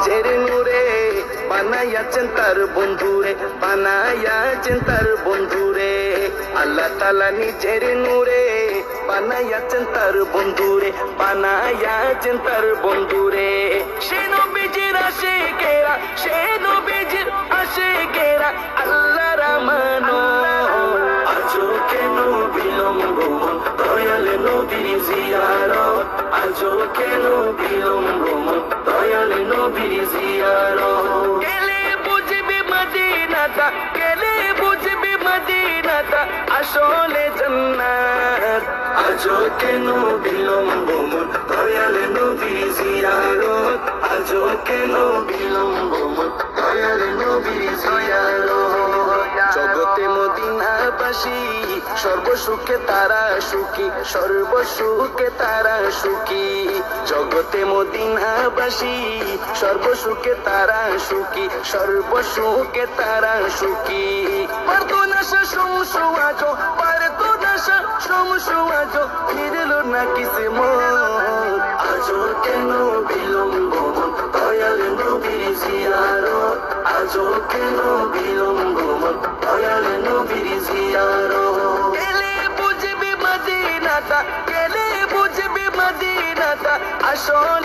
নিজের নূরে বানাইয়াছেন তার বন্ধুরে, বানাইয়াছেন তার বন্ধুরে। আল্লাহ তাআলা নিজের নূরে বানাইয়াছেন তার বন্ধুরে, বানাইয়াছেন তার বন্ধুরে। সে নবীজির আশিকেরা, সে নবীজির আশিকেরা আল্লাহর আমানত। আজও কেন বিলম্ব মন দয়াল নবীর জিয়ারত, আজও কেন বিলম্ব মন দয়াল নবীর জিয়ারত। গেলে বুঝবি মদিনাটা, গেলে বুঝবি মদিনাটা আসলে জান্নাত। আজও কেন বিলম্ব মন দয়াল নবীর জিয়ারত, আজও কেন বিলম্ব মন দয়াল নবীর জিয়ারত। জগতে মদিনাবাসী সর্বসুখে তারা সুখী, সর্বসুখে তারা সুখী। জগতে মদিনাবাসী সর্বসুখে তারা সুখী, সর্বসুখে তারা সুখী। পারতো না সে সমসু আজো, পারতো না সে সমসু আজো, ফিরল না কিসমত। আজও কেন বিলম্ব মন দয়াল নবীর জিয়ারত, আজও কেন বিলম্ব মন দয়াল নবীর জিয়ারত। গেলে বুঝবি মদিনাটা, গেলে বুঝবি মদিনাটা আসলে